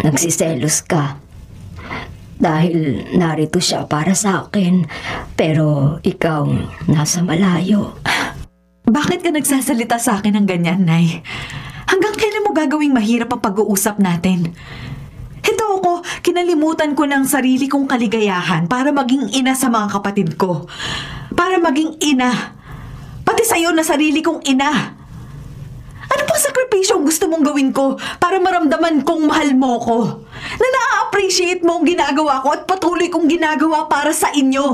nagsiselos ka. Dahil narito siya para sa akin, pero ikaw nasa malayo. Bakit ka nagsasalita sa akin ng ganyan, Nay? Hanggang kailan mo gagawing mahirap ang pag-uusap natin? Ito ako, kinalimutan ko ng sarili kong kaligayahan para maging ina sa mga kapatid ko. Para maging ina. Pati sa'yo na sarili kong ina. Ano pang sakripisyo ang gusto mong gawin ko para maramdaman kong mahal mo ko? Na na-appreciate mo ang ginagawa ko at patuloy kong ginagawa para sa inyo.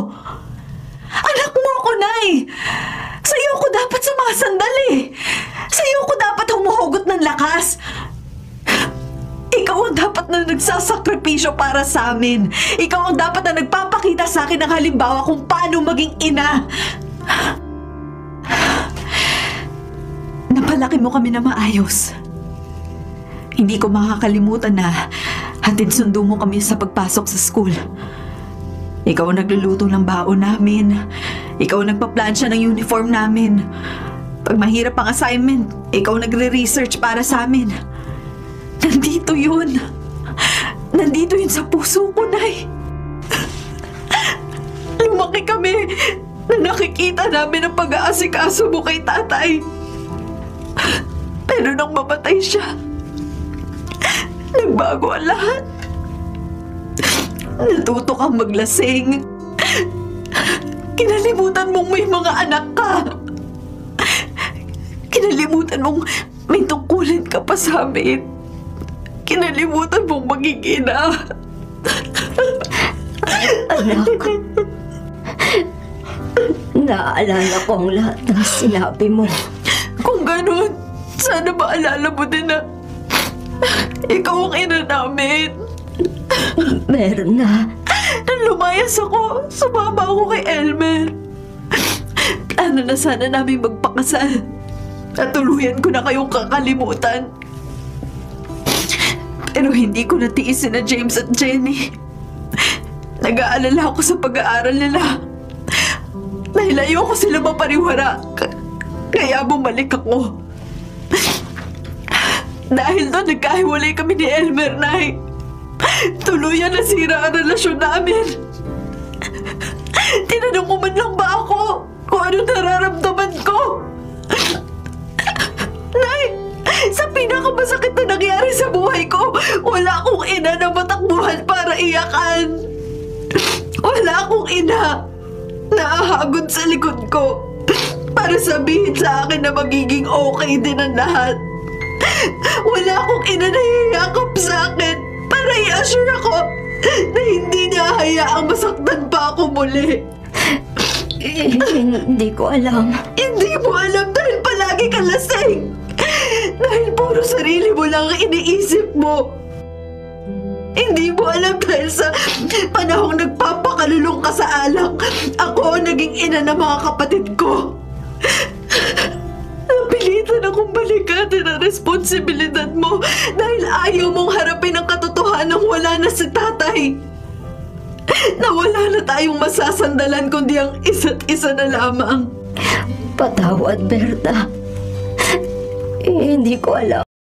Anak mo ako, Nay! Sa'yo ko dapat sumasandali. Sa'yo ko dapat humuhugot ng lakas. Ikaw ang dapat na nagsasakripisyo para sa amin. Ikaw ang dapat na nagpapakita sa akin ng halimbawa kung paano maging ina. Napalaki mo kami na maayos. Hindi ko makakalimutan na hatid sundo mo kami sa pagpasok sa school. Ikaw ang nagluluto ng baon namin. Ikaw ang nagpaplansya ng uniform namin. Pag mahirap ang assignment, ikaw nagre-research para sa amin. Nandito yun. Nandito yun sa puso ko, Nay. Lumaki kami na nakikita namin ang pag-aasikaso mo kay tatay. Pero nang mamatay siya, nagbago ang lahat. Natuto kang maglasing. Kinalimutan mong may mga anak ka. Kinalimutan mong may tungkulin ka pa sa amin. Kinalimutan mong maging ina. Anak, naaalala ko ang lahat ng sinabi mo. Kung ganun, sana maalala mo din na ikaw ang ina namin. Meron na. Nang lumayas ako, sumama ako kay Elmer. Plano na sana namin magpakasal. At tuluyan ko na kayong kakalimutan. Pero hindi ko natiis sina James at Jenny. Nag-aalala ako sa pag-aaral nila. Dahil ayoko sila mapariwara. Kaya bumalik ako. Dahil doon nagkahiwalay kami ni Elmer, Nay. Tuluyan na sira ang relasyon namin. Tinanong mo man lang ba ako kung ano nararamdaman ko? Nay, sa pinakamasakit na nangyari sa buhay ko, wala akong ina na matakbuhan para iyakan. Wala akong ina na ahagod sa likod ko para sabihin sa akin na magiging okay din ang lahat. Wala akong ina na hihiyakap sa akin para i-assure ako na hindi niya hayaang masaktan pa ako muli. Hindi ko alam. Hindi mo alam dahil palagi ka lasing. Dahil puro sarili mo lang ang iniisip mo. Hindi mo alam dahil sa panahong nagpapakalulong ka sa alak, ako ang naging ina ng mga kapatid ko. Napilitan akong balikatin ang responsibilidad mo dahil ayaw mong harapin ang katotohanan wala na si tatay. Na wala na tayong masasandalan kundi ang isa't isa na lamang. Patawad, Berta. Hindi ko alam.